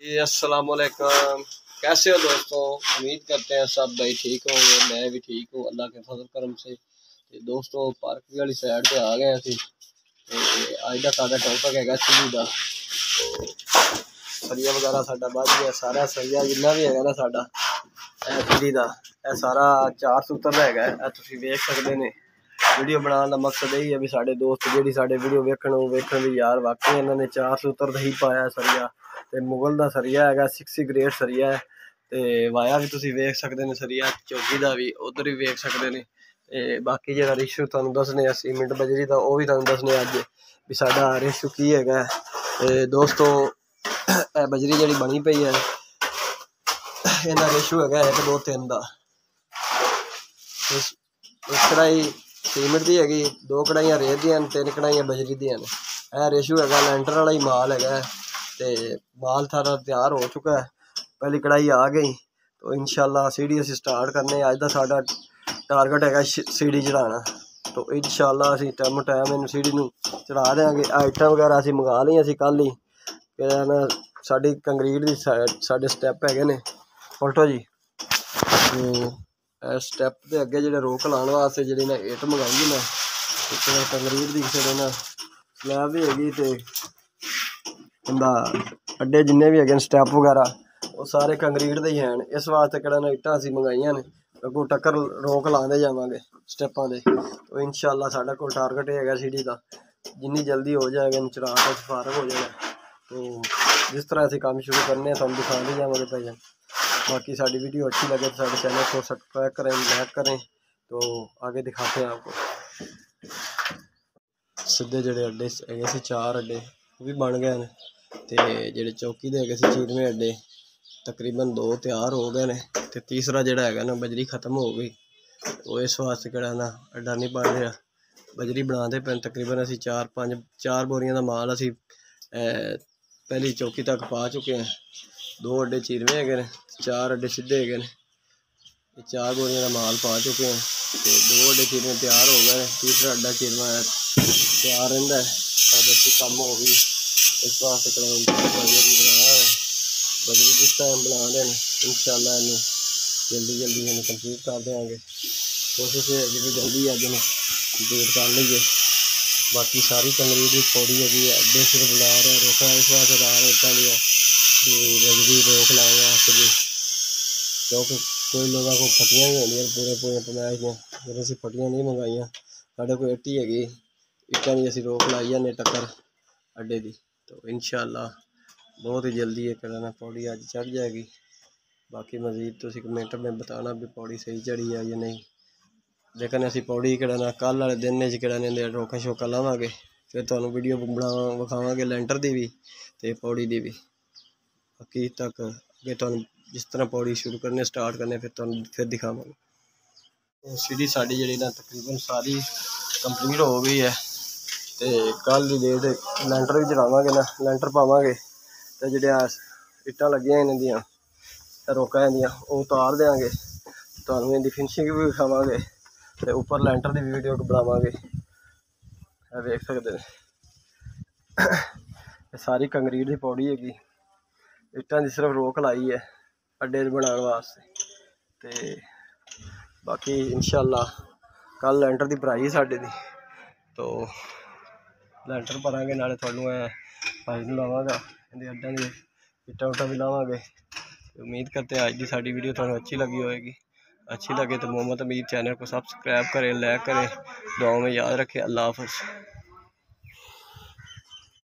जी अस्सलाम वालेकुम। कैसे हो दोस्तों? उम्मीद करते हैं सब भाई ठीक होंगे। मैं भी ठीक हूँ अल्लाह के फजल करम से। ते दोस्तों पार्क वाली साइड पे आ गए असी। अज का साडा टॉपिक है सीढ़ी का। सरिया वगैरह साडा बच गया, सारा सरिया जिन्ना भी है ना साडा सीढ़ी का यह सारा 4 सूत्र का है। तुसीं वेख सकते हैं। वीडियो बनाने का मकसद यही है भी साडे दोस्त जी साडे वीडियो वेखण भी यार वाकई इन्होंने 4 सूत्र ही पाया सरिया। ते मुगल का सरिया है 60 ग्रेड सरिया है। ते वाया भी तुसीं वेख सकते हैं सरिया चौकी का भी उधर भी वेख सकते हैं। ते बाकी जो रेशू तुहानूं दसने सीमेंट बजरी का वह भी तुहानूं दसने अज भी साडा रेशू की है। दोस्तों बजरी जी बनी पई है इन्ना रेशू है 1 2 3 का। एक कढ़ाई सीमेंट की हैगी, 2 कढ़ाइयां रेत दी 3 कढ़ाइयां बजरी दी। यह रेशू है लैंटर वाला ही माल है। तो माल सारा तैयार हो चुका है, पहली कढ़ाई आ गई। तो इंशाल्लाह सीढ़ी असी स्टार्ट करने। अज का साडा टारगेट है सीढ़ी चढ़ाना। तो इंशाल्लाह असी टाइम इन सीढ़ी नूं चढ़ा देंगे। आइटम वगैरह असी मंगा ली असी कल ही। ना साडी कंक्रीट दी साडे स्टैप है ने पलटो जी। तो स्टैप के अगे जो रोक लाने वास्ते जी ने इट मंगाई मैं कंक्रीट की किसी ने स्लैब भी हैगी। तो इंदा अड्डे जिन्ने भी है स्टैप वगैरह वो सारे कंक्रीट के ही हैं। इस वास्ते कड़ा इट्टां असी मंगाइया ने अगों टक्कर रोक लाते जावांगे स्टैपां दे। तो इंशाल्लाह साडा कोल टारगेट है सीढ़ी का जिन्नी जल्दी हो जाएगा इन चढ़ा के फारग हो जाएगा। तो जिस तरह असी काम शुरू करने तुहानूं दिखाते जावांगे भाईजान। बाकी साडी वीडियो अच्छी लगे तो साडे चैनल को सब्सक्राइब करें, लाइक करें। तो आगे दिखाते हैं आपको। सीधे जोड़े अड्डे है 4 अड्डे वो भी बन गए हैं। तो जोड़े चौकी के है चीरवें अड्डे तकरीबन 2 तैयार हो गए हैं। तो तीसरा जोड़ा है ना बजरी खत्म हो गई। वो इस वास्ते कड़ा ना अड्डा नहीं बन रहा, बजरी बनाते पे। तकरीबन असी 4 बोरियां का माल असी पहली चौकी तक पा चुके हैं। 2 अड्डे चीरवें है, 4 अड्डे सीधे है। 4 बोरियां का माल पा चुके हैं। तो 2 अड्डे चीरवें तैयार हो गए। तीसरा अड्डा चीरवा तैयार रहा है। बजरी कम हो गई इस वास्ते बनाया है। बजरी जिस टाइम बना दें इंशाल्लाह इन्हें जल्दी इन्हें कंप्लीट कर देंगे। कोशिश है कि जल्दी अज कंप्लीट कर लीजिए। बाकी सारी कंक्रीट की पौड़ी हैगी है। अड्डे सिर्फ ला रहे रोका इस वास्ते ला रहे इतना लिया बजरी रोक लाने वास्ते भी। क्योंकि कोई लोगों को फटियाँ भी होंगे पूरे पमैश दियाँ फिर असी फटियाँ नहीं मंगाइया। साढ़े कोई इट्टी हैगी इट्टां की असी रोक लाई जाने टक्कर अड्डे की। तो इंशाल्लाह बहुत ही जल्दी ये करना पौड़ी अज चढ़ जाएगी। बाकी मजीद तुम कमेंट में बताना भी पौड़ी सही चढ़ी है या नहीं। लेकिन असी पौड़ी कड़ा कल वाले दिन कड़ा रोका शोका लावांगे। फिर तुहानूं वीडियो विखावांगे लैंटर की भी तो पौड़ी की भी। बाकी तक अगे तुहानूं जिस तरह पौड़ी शुरू करने स्टार्ट करने फिर दिखावांगे। तो सीढ़ी साड़ी जी ना तकरीबन सारी कंप्लीट हो गई है। तो कल की डेट लैंटर भी चढ़ावांगे ना लैंटर पावांगे। तो जो इट्टां लगियां इन्हां रोका दियां वो उतार देंगे। तुहानूं इनकी फिनिशिंग भी विखावांगे। तो उपर लैंटर की भी वीडियो बनावांगे। देख सकते हैं सारी कंक्रीट की पौड़ी हैगी। इट्टां की सिर्फ रोक लाई है अड्डे बनाने वास्ते। तो बाकी इंशाल्लाह कल लैंटर की भराई साडे दी। तो लैंटर भरांगे नाले तुहानूं भाई नूं लावांगा इहदे अड्डां दी इट्टां उट्टां भी लावांगे। उम्मीद करते हैं आज की साडी वीडियो तुहानूं अच्छी लगी होएगी। अच्छी लगे तो मोहम्मद अमीर चैनल को सब्सक्राइब करें, लाइक करें, दुआओं में याद रखें। अल्लाह हाफ़िज़।